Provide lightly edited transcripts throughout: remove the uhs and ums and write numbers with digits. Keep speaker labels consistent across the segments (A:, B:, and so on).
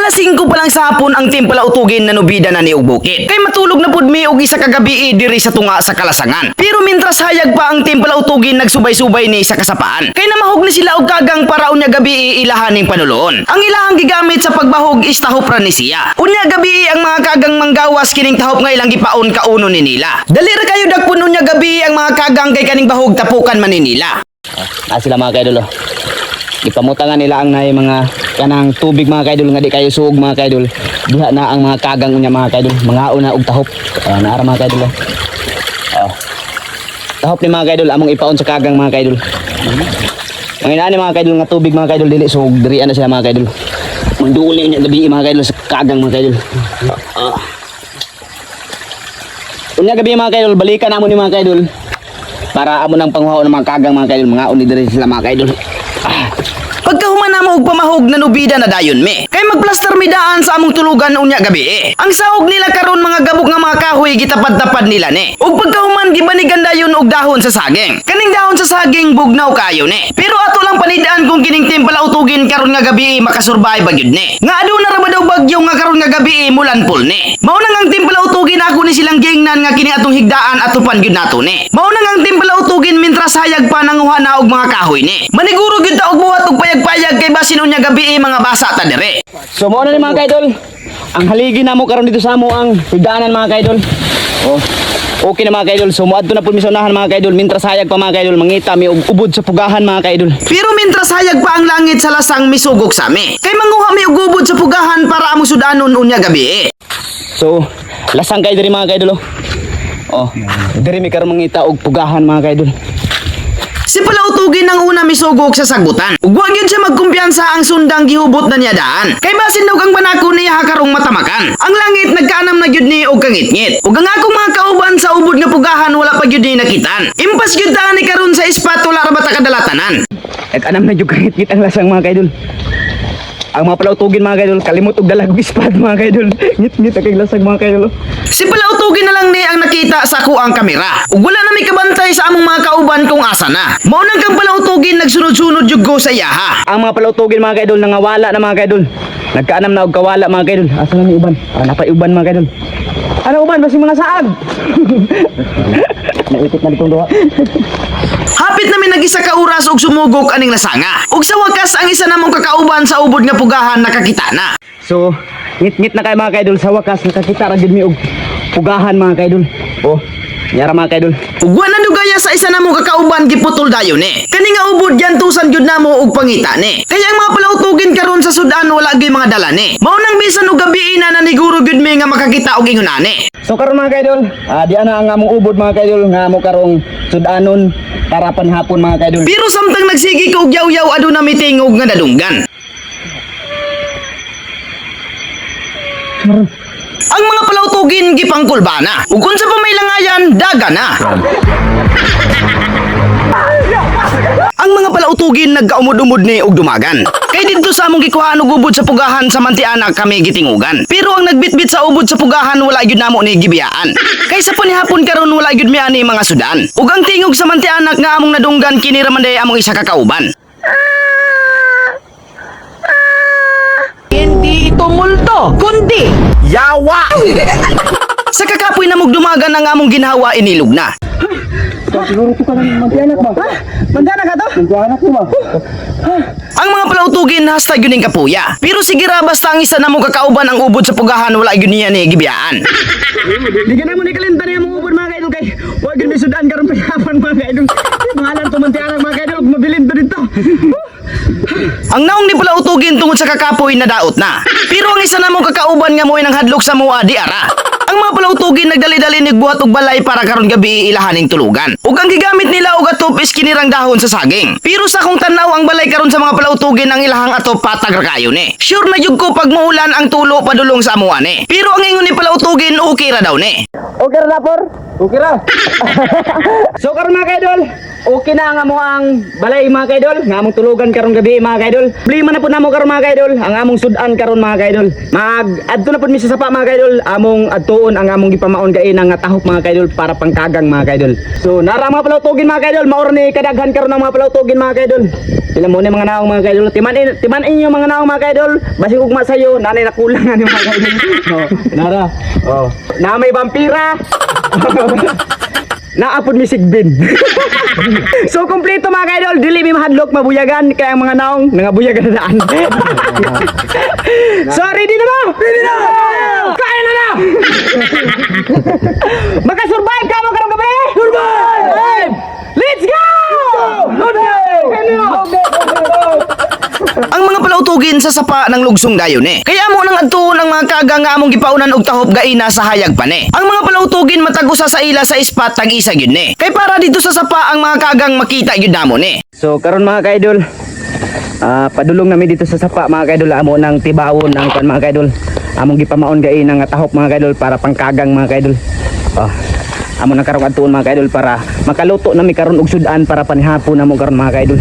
A: alas 5 pa lang sa hapon ang timpala utugin na nubida na ni og bukid. Kay matulog na pud mi og isa ka gabi diri sa tunga sa Kalasangan. Pero mintras hayag pa ang timpala utugin nagsubay-subay ni sa kasapaan. Kay namahog ni sila og kagang para unya gabi ilahaning panuloon. Ang ilahang gigamit sa pagbahog is tahop ra ni siya. Unya gabi ang mga kagang manggawas kining tahop nga ilang gipaon kauno ni nila. Dali ra kayo dagpun unya gabi ang mga kagang kay kaning bahog tapukan man ni nila.
B: Sila mga kaidol. Ipamutangan nila ang nay mga kanang tubig mga kaidol nga di kayo suog mga kaidol. Diha na ang mga kagang unya mga kaidol. Mga una og tahop. Naara mga kaidol. Tahop ni mga kaidol among ipaon sa kagang mga kaidol. Ang inaani mga kaidol nga tubig mga kaidol dili suog diri na sila mga kaidol. Manduli niya gabi mga kaidol sa kagang mga kaidol. Unya gabi mga kaidol balikan amo ni mga kaidol. Para amo nang panghuhaw ng mga kagang mga kaidol, mga uni diri sila mga kaidol.
A: Pagkahumana mo og pamahog na nubida na dayon mi. Kay magplaster mi daan sa among tulugan unya gabi. Ang sahog nila karon mga gabok nga mga kahoy gitapad-tapad nila ni. Ug pagkahuman gibanigan dayon og dahon sa saging. Kaning dahon sa saging bugnaw kayo ni. Pero ato lang panidaan kung kining timpala utugin karon nga gabi makasurvive gyud ni. Nga aduna ra ba daw bagyo nga karon nga gabi mulanpol ni. Mao nang ang timpala utugin ako ni silang gingnan nga kini atong higdaan atupan gyud nato ni. Mao nang ang timpala utugin mintras hayag pa nanguha na og mga kahoy ni. Maniguro gyud ta og buhat og payag kay basin unya gabi mga basa ta dire.
B: So mo na ni mga kaidol. Ang haligi namo karon dito sa amo ang higdaanan mga kaidol. Okay na mga kaidol. So moadto na pud mi sa unahan mga kaidol. Mintras hayag pa mga kaidol mangita mi og ubod sa pugahan mga kaidol.
A: Pero mintras hayag pa ang langit sa lasang misugok sa mi. Kay manguha mi og ubod sa pugahan para amo sudanon unya gabi.
B: So lasang kay diri mga kaidol. Diri mi karon mangita og pugahan mga kaidol.
A: Si palautugin ang una misugok sa sagutan. Ug wa gyud siya magkumpiyansa ang sundang gihubot na niya daan. Kay basin daw kang banako niya karong matamakan. Ang langit nagkaanam na gyud ni og kangitngit. Ug ang akong mga kauban sa ubod nga pugahan wala pa gyud ni nakitan. Impas gyud ta ni karon sa ispat wala ra ba ta kadalatanan.
B: Nag-anam na jud kangit ang lasang mga kaidol. Ang mga palautugin mga kaidol kalimot og dalag ispat mga kaidol. Ngit-ngit ang lasang mga kaidol.
A: Si palautugin na lang ni ang nakita sa kuang kamera. Ug wala na may kabantay sa among mga kauban kung asa na. Mao nang kang palautugin nagsunod-sunod jud go sa yaha.
B: Ang mga palautugin mga kaidol nangawala na mga kaidol. Nagkaanam na og kawala mga kaidol. Asa na ni uban? Napay uban mga kaidol. Ano uban basi mga saag? Naitik na ditong duha.
A: Hapit namin nag-isa ka oras og sumugok aning lasanga. Ug sa wakas ang isa namong kakauban sa ubod nga pugahan nakakita na.
B: So, ngit-ngit na kay mga kaidol sa wakas nakakita ra gid mi og pugahan mga kaidol. Yara mga kaidol.
A: Ug wa na dugaya sa isa namong kakauban giputol dayon ni. Kani nga ubod yantusan gyud namo og pangita ni. Kaya ang mga palautugin karon sa sudan wala gyud mga dala ni. Mao nang bisan og gabi na naniguro gyud mi nga makakita og ingon ani.
B: So karon mga kaidol, di ana ang among ubod mga kaidol nga amo karong sudanon para panhapon mga kaidol.
A: Pero samtang nagsigi ka og yaw-yaw aduna mi tingog nga dadunggan. Ang mga palautugin gipangkulba na. Ug unsa pa may langayan, daga na. Ang mga palautugin nagkaumod-umod ni og dumagan. Kay didto sa among gikuhaan og ubod sa pugahan sa Mantianak kami gitingugan. Pero ang nagbitbit sa ubod sa pugahan wala gyud namo ni gibiyaan. Kay sa panihapon karon wala gyud mi ani mga sudan. Ug ang tingog sa Mantianak nga among nadunggan kini ra man day among isa ka kauban. Hindi ito multo, kundi yawa! Sa kakapoy na mugdumagan ang among ginhawa inilog na.
B: Siguro ito ka ng Mantianak ba? Mantianak ka to? Mantianak mo ba?
A: Ang mga palautugin hashtag yun yung kapuya. Pero sige ra basta ang isa na mo kakauban ang ubod sa pugahan wala yun niya ni gibiyaan.
B: Di ka na mo ni kalinta niya mong ubod mga kaidol kay huwag yun may sudan karon payapan mga kaidol. Pangalan to Mantianak mga kaidol mabilin to dito.
A: Ang naong ni palautugin tungod sa kakapoy na daot na. Pero ang isa na mo kakauban nga mo nang hadlok sa mua di ara. Ang mga palautugin nagdali-dali nigbuhat og balay para karon gabi ilahaning tulugan. Ug ang gigamit nila og atop is kinirang dahon sa saging. Pero sa akong tanaw ang balay karon sa mga palautugin ang ilahang atop patag ra kayo ni. Sure na jud ko pag maulan ang tulo padulong sa amuan ni. Pero ang ingon ni palautugin okay ra daw ni.
B: Okay ra por? Okay ra. So karon mga kaidol, okay na ang among balay mga kaidol, nga among tulugan karong gabi mga kaidol. Problema na pud namo karon mga kaidol, ang among sudan karon mga kaidol. Mag adto na pud mi sa sapa mga kaidol, among adtuon tuon ang among gipamaon gaina nga tahop mga kaidol para pangkagang mga kaidol. So nara mga palautugin mga kaidol, maor ni kadaghan karon ng mga palautugin mga kaidol. Sila mo ni mga naong mga kaidol. Timan inyo mga naong mga kaidol. Basig ugma sayo, nanay nakulangan yung mga kaidol. No, nara. Oh, na may vampira. Naapod mi sigbin. So kompleto mga kaidol, dili mi mahadlok mabuyagan kaya ang mga naong nangabuyagan na daan. So ready na ba? Ready na! Kaya na na! Makasurvive ka mo karong gabi? Survive! Let's go!
A: Ang mga palautugin sa sapa ng lugsong dayon Kaya mo nang adtuon ang mga kagang nga among gipaunan og tahop gaina sa hayag pa Ang mga palautugin matag-usa sa ila sa ispat tag-isa gyud Kay para dito sa sapa ang mga kagang makita gyud namo
B: So karon mga kaidol, padulong namin dito sa sapa mga kaidol, amo nang tibawon ang kan mga kaidol. Among gipamaon gaina nga tahop mga kaidol para pangkagang mga kaidol. Amo nang karong adtuon mga kaidol para makaluto nami karon og sudan para panihapon namo karon mga kaidol.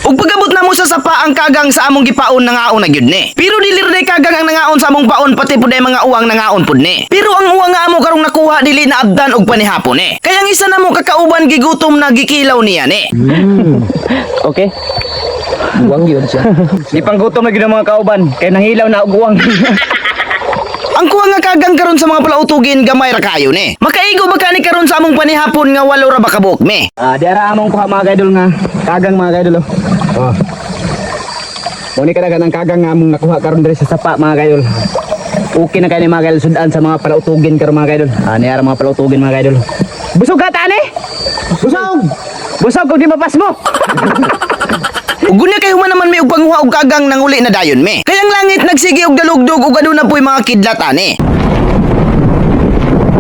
A: Ug pagabot namo sa sapa ang kagang sa among gipaon nangaon na gyud Pero dili rin kagang ang nangaon sa among paon pati pud ay mga uwang nangaon pud Pero ang uwang nga amo karong nakuha dili na abdan og panihapon Kaya ang isa namo kakauban gigutom na gikilaw niya
B: Okay. Uwang yun siya. Di panggutom na gyud ang mga kauban kay nanghilaw na og uwang.
A: Ang kuha nga kagang karon sa mga palautugin gamay ra kayo Makaigo ba kani karon sa among panihapon nga walo ra ba ka buok
B: Di ara among kuha mga kaidol nga kagang mga kaidol. Muni kadagan ang kagang nga among nakuha karon diri sa sapa mga kaidol. Okay na kay ni mga kaidol sudan sa mga palautugin karon mga kaidol. Ni ara mga palautugin mga kaidol. Busog ka tani? Busog. Busog kung di mapas mo.
A: Ug unya kay human naman may og panguha og kagang nang uli na dayon Kaya ang langit nagsige og dalugdog ug aduna po'y mga kidlat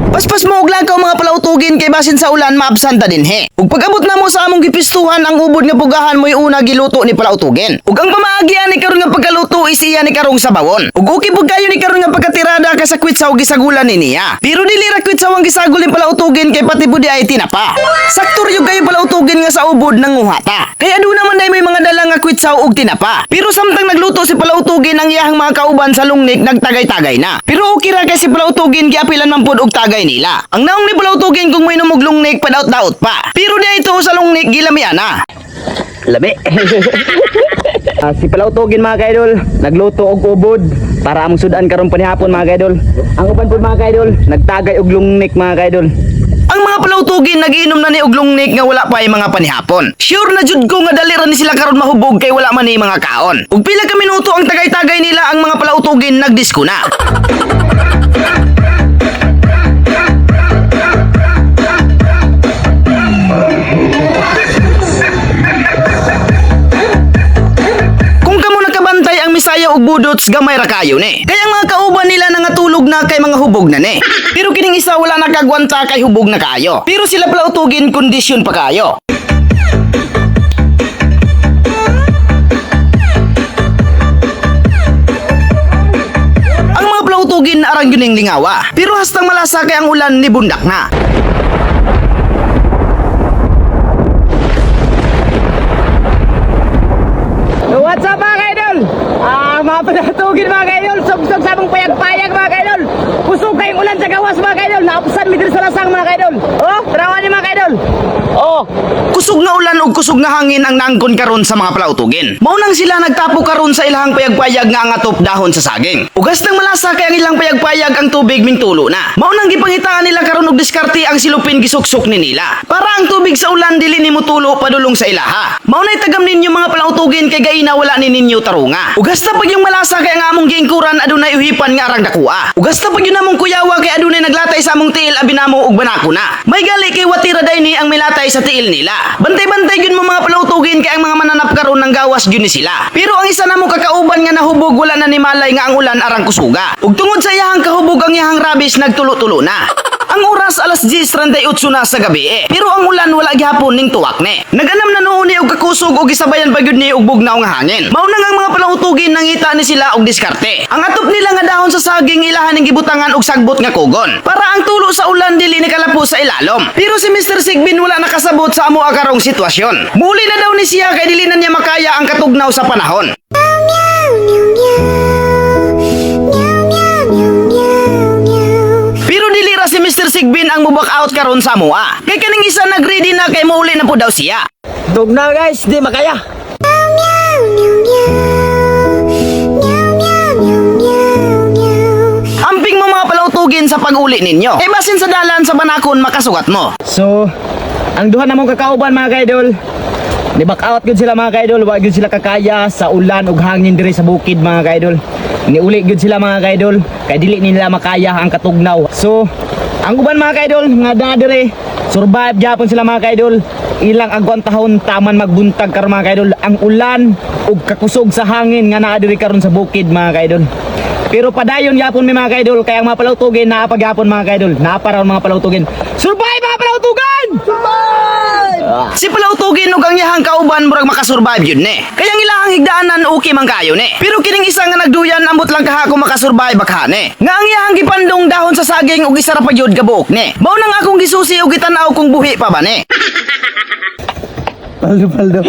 A: Paspas mo og lakaw mga palautugin kay basin sa ulan maabsanta din Ug pag-abot namo sa among gipistuhan ang ubod nga pugahan mo'y una giluto ni palautugin. Ug ang pamaagyan ni karon nga pagkaluto is iya ni karong sabawon. Ug okay pud kayo ni karon nga pagkatirada ka sa kwitsaw gisagulan ni niya. Pero dili ra kwitsaw ang gisagol ni palautugin kay pati pud ay tinapa. Sakto rin yung kayo palautugin nga sa ubod ng nguhata. Kaya doon naman day may mga dala nga kwitsaw ug tinapa. Pero samtang nagluto si palautugin ang iyahang mga kauban sa lungnik nagtagay-tagay na. Pero okay ra kay si palautugin giapilan man pud og tagay nila. Ang naong ni palautugin kung may numuglungnik padaot-daot pa. Pero di ito sa lungnik gilamian na.
B: Labi. Si palautugin mga kaidol, nagluto og ubod para among sudan karon panihapon mga kaidol. Ang uban pud mga kaidol, nagtagay og lungnik mga kaidol.
A: Ang mga palautugin nagiinom na ni og lungnik nga wala pa ay mga panihapon. Sure na jud ko nga dali ra ni sila karon mahubog kay wala man ni mga kaon. Ug pila ka minuto ang tagay-tagay nila ang mga palautugin nagdisko na. Misaya og budots gamay ra kayo Kaya ang mga kauban nila nangatulog na kay mga hubog na Pero kining isa wala nakagwanta kay hubog na kayo. Pero sila palautugin kondisyon pa kayo. Ang mga palautugin arang yuning lingawa. Pero hastang malasa kay ang ulan ni bundak na.
B: What's up mga kaidol? Mga palautugin mga kaidol, sug-sug sa among payag-payag mga kaidol. Kusog kayong ulan sa gawas mga kaidol, naapsan mi diri sa lasang mga kaidol. Tarawan ni mga kaidol.
A: Kusog na ulan ug kusog na hangin ang naangkon karon sa mga palautugin. Maunang sila nagtapo karon sa ilahang payag-payag nga angatop dahon sa saging. Ugas nang malasa kay ang ilang payag-payag ang tubig mintulo na. Maunang gipangitaan nila karon og diskarte ang silupin gisuksok ni nila. Para ang tubig sa ulan dili ni mutulo padulong sa ilaha. Maunay tagam ninyo mga palautugin kay gaina wala ni ninyo tarunga. Ugas na pag yung malasa kay ang among giingkuran adunay uhipan nga arang dakua. Ugas na pag yung among kuyawa kay adunay naglatay sa among tiil abinamo og banako na. May gali kay watira day ni ang milatay sa tiil nila. Bantay-bantay gyud mo mga palautugin kay ang mga mananap karon ng gawas gyud ni sila. Pero ang isa namo kakauban nga nahubog wala na ni malay nga ang ulan arang kusuga. Ug tungod sa iyahang kahubog ang iyahang rabis nagtulo-tulo na. Ang oras alas 10:38 na sa gabi pero ang ulan wala gyapon ning tuwak Naganam na noon ni og kakusog og gisabayan pa gyud ni og bugnaw nga hangin. Mao nang ang mga palautugin nangita ni sila og diskarte. Ang atop nila nga dahon sa saging ilahan ning gibutangan og sagbot nga kugon. Para ang tulo sa ulan dili ni kalapos sa ilalom. Pero si Mr. Sigbin wala nakasabot sa amo karong sitwasyon. Muli na daw ni siya kay dili na niya makaya ang katugnaw sa panahon. sigbin ang mubak out karon sa mua. Kay kaning isa nagready na kay mauli na po daw siya.
B: Tugnaw guys, di makaya.
A: Amping mo mga palautugin sa pag-uli ninyo. Kay basin sa dalan sa banakon makasugat mo.
B: So, ang duha namong kakauban mga kaidol, ni back out gud sila mga kaidol, wa gud sila kakaya sa ulan ug hangin diri sa bukid mga kaidol. Niuli gud sila mga kaidol, kay dili nila makaya ang katugnaw. So, ang uban mga kaidol nga naa diri, survive gyapon sila mga kaidol. Ilang agwang tahon taman magbuntag karon mga kaidol ang ulan ug kakusog sa hangin nga naa diri karon sa bukid mga kaidol. Pero padayon yapon mi mga kaidol, kaya ang mga palautugin naa pa gyapon mga kaidol, naa pa raw mga palautugin. Survive mga palautugan! Survive!
A: Si palautugin ug ang iyahang kauban murag makasurvive yun ne. Kaya ang ilahang higdaanan okay man kayo ne. Pero kining isa nga nagduyan ambot lang kaha kung makasurvive baka ne. Nga ang iyahang gipandong dahon sa saging ug isa ra pa gyud ka buok ne. Mao nang akong gisusi ug gitanaw kung buhi pa ba ne.
B: Paldo.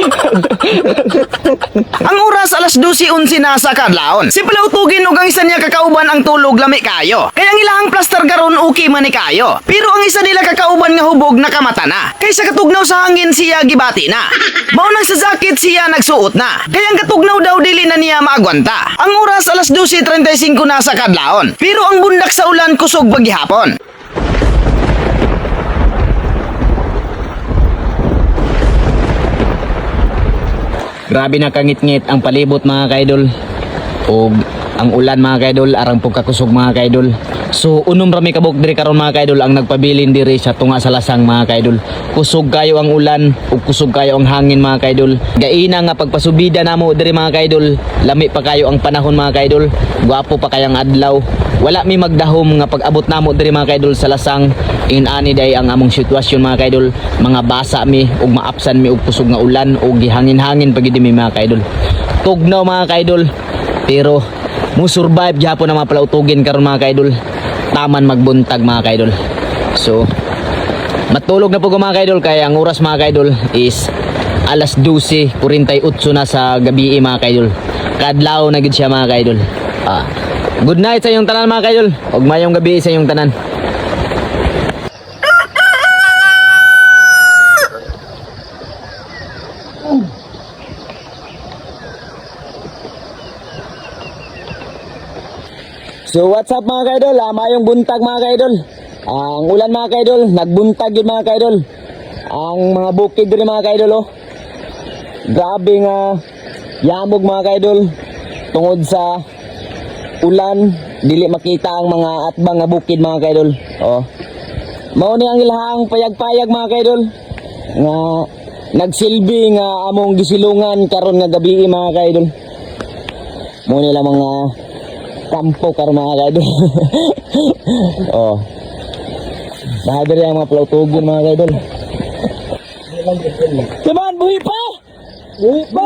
A: Ang oras alas 12:11 na sa kadlawon. Si palautugin ug ang isa niya kakauban ang tulog lami kayo. Kaya ang ilahang plaster karon okay man ni kayo. Pero ang isa nila kakauban nga hubog nakamata na. Kaysa katugnaw sa hangin siya gibati na. Mao nang sa jacket siya nagsuot na. Kaya ang katugnaw daw dili na niya maagwanta. Ang oras alas 12:35 na sa kadlawon. Pero ang bundak sa ulan kusog paghihapon.
B: Grabe na kangit-ngit ang palibot mga kaidol. O ang ulan mga kaidol, arang pagkakusog mga kaidol. So unom rami kabuk diri karon mga kaidol ang nagpabilin diri sa tunga sa lasang mga kaidol. Kusog kayo ang ulan ug kusog kayo ang hangin mga kaidol. Gaina nga pagpasubida namo diri mga kaidol, lami pa kayo ang panahon mga kaidol. Gwapo pa kayang adlaw. Wala mi magdahom nga pag-abot namo diri mga kaidol sa lasang. Inani day ang among sitwasyon mga kaidol. Mga basa mi ug maapsan mi og kusog nga ulan ug gihangin-hangin pagid mi mga kaidol. Tugnaw mga kaidol. Pero mo survive gyapon ang mga palautugin karon mga kaidol. Taman magbuntag mga kaidol. So matulog na po mga kaidol, kaya ang oras mga kaidol is alas 12:48 na sa gabi mga kaidol. Kadlaw na gid siya mga kaidol. Good night sa inyong tanan mga kaidol. Ug mayong gabi sa inyong tanan. So what's up mga kaidol? Mayong buntag mga kaidol. Ang ulan mga kaidol, nagbuntag yun mga kaidol. Ang mga bukid diri mga kaidol oh. Grabe nga yamog mga kaidol. Tungod sa ulan, dili makita ang mga atbang nga bukid mga kaidol. Oh. Mao ni ang ilahang payag-payag mga kaidol. Nga nagsilbi nga among gisilungan karon nga gabi mga kaidol. Mao ni lang mga kampo karon mga kaidol. Oh. Bahadiri ang mga palautugin mga kaidol. Saman, buhi pa! Buhi pa!